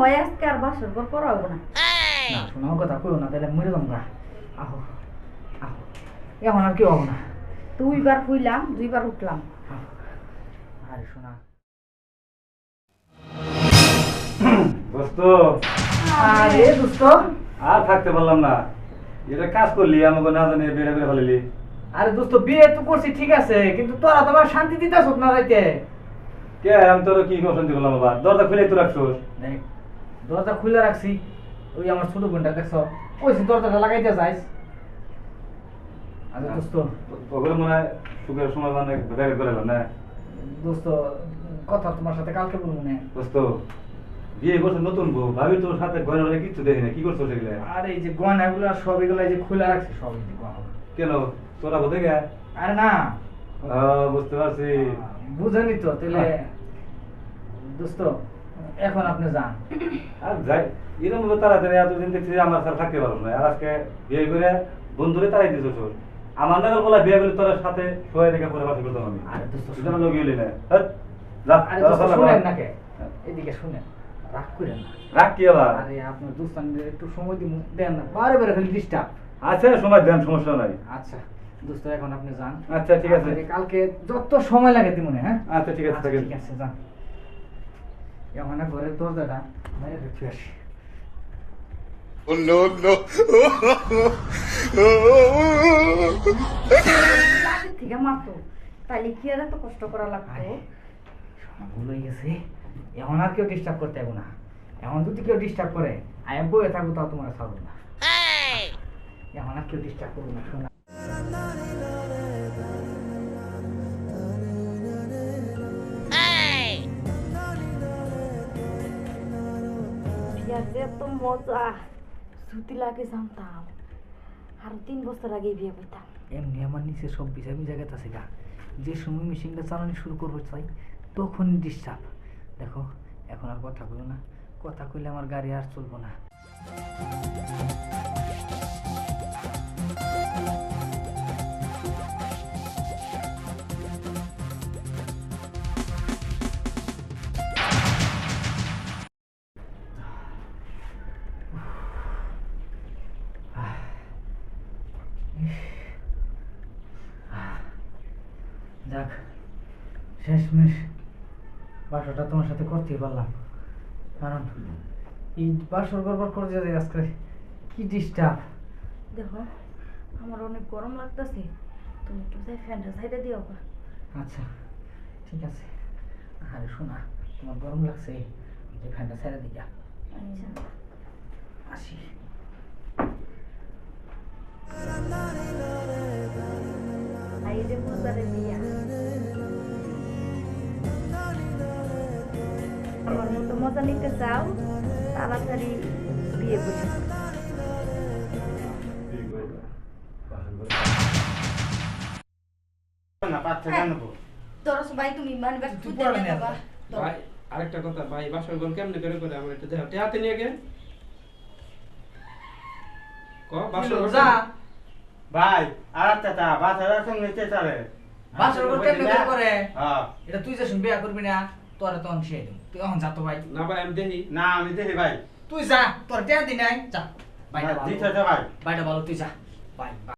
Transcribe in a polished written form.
হয় আজকে আর বাসর ঘর করা হবো না। না শোনাও কথা কইও না, তাহলে মরে যাবো না। আহো আহো, এখন আর কি হবো না। 2 বার ফুইলাম 2 বার উঠলাম। আরে শোনা দোস্ত, আরে দোস্ত, আর থাকতে পারলাম না। এটা কাজ করলি আমাকে না জানিয়ে বেড়ে বেড়ে ফেলিলি। আরে দোস্ত বিয়ে তো করছি ঠিক আছে, কিন্তু তোরা তোমার শান্তি দিতেছ না রাইতে। কে আমি তোর কি অশান্তি করলাম? আবার দরজা খুলে তো রাখছোস। দেখ দরজা খুলে রাখছি, ওই আমার ছোট বোনটা দেখছ কইছি দরজাটা লাগাইতে যাইস। আরে দোস্ত, ওগুলো মনে হয় সুখের সময় মানে বেড়ে করে এলো না। দোস্ত কথা তোমার সাথে কালকে বলবো না। দোস্ত, বিয়ে করছে নতুন বউ, ভাবি তোর সাথে গয়না কিচ্ছু দেখি না, কি করছো সেগুলো? আর এই যে গয়নাগুলো সব এগুলো যে খুলে রাখছি সব এই যে গয়না। কেন তোরা বোধে গে? আরে না বুঝতে পারছি। বুঝেনি তো তাহলে দোস্ত, এখন আপনি যান। আর যাই এরকম ভাবে তাড়াতাড়ি এতদিন দেখছি আমার সাথে থাকতে পারো না, আর আজকে বিয়ে করে বন্ধুরে তাড়াই দিছো তোর। আমার নাগাল বলা বিয়ে করলে তোর সাথে সবাই দেখে পরে বাসা করতাম আমি। আরে দোস্ত এটা লোক গেলি না। যা আরে দোস্ত শুনেন না কে, এদিকে শুনেন, রাগ করেন না। রাখ কি আবার? আরে আপনার দোস্তানদের একটু সময় দিন, দেন না বারে বারে খালি ডিস্টার্ব। আচ্ছা সময় দেন, সমস্যা নাই। আচ্ছা দোস্ত এখন আপনি যান। আচ্ছা ঠিক আছে। আপনাকে কালকে যত সময় লাগে দিমনে। হ্যাঁ আচ্ছা ঠিক আছে, আচ্ছা, থাকেন। ঠিক আছে যান। এখন না ঘরের দরজাটা বাইরে রেখে আসি। Oh no no! লাঠি থেকে মারতো, তাইলে কি আর এত কষ্ট করা লাগতো? আরে ভুল হয়ে গেছে, এখন আর কেউ ডিস্টার্ব করতে যাবো না। এখন যদি কেউ ডিস্টার্ব করে আমি বয়ে থাকবো, তাও তোমার ছাড়বো না। এখন আর কেউ ডিস্টার্ব করবো না, শোনা। বিয়াতে এত মজা ছুটি লাগে জানতাম, আর 3 বছর আগে বিয়ে করতাম। এমনি আমার নিচে সব বিছামি জায়গাতে আছে গা, যে সময় মেশিনটা চালানো শুরু করবো চাই তখন ডিস্টার্ব। দেখো এখন আর কথা কইও না, কথা কইলে আমার গাড়ি আর চলবো না। যাক শেষমেশ বাসরটা তোমার সাথে করতেই পারলাম, কারণ এই বাসর গড়বড় করে যে আজকে কি ডিস্টার্ব। দেখো আমার অনেক গরম লাগতেছে, তুমি একটু যাই ফ্যানটা সাইডে দিও গা। আচ্ছা ঠিক আছে। আরে শোনা, তোমার গরম লাগছে, যে ফ্যানটা ছেড়ে দিকা। আচ্ছা আসি। আইরে মজারে বিয়া, আমার মতো মজা নিতে চাও তাড়াতাড়ি বিয়ে করে। ধরো ভাই তুমি মানে ব্যাগ তুই ফুটে পড়ালে দেবা। ভাই আরেকটা কথা, ভাই বাসর ঘর কেমনে করে করে আমার একটু দেখো, হাতে নিয়ে গে ক বাসর ঘর যা ভাই আর চাচা বাসার সঙ্গে চেঁচারে বাসর ঘর কেমনে করে করে? হ্যাঁ এটা তুই যে শুনবি করবি না, তোরা তো অংশে দিম। তুই এখন যা তো ভাই, না ভাই আমি দেখি না আমি দেখি ভাই তুই যা, তোর টেন দি নাই, যা বাইটা জি ভালো, চাচা ভাই বাইটা ভালো, তুই যা। বাই।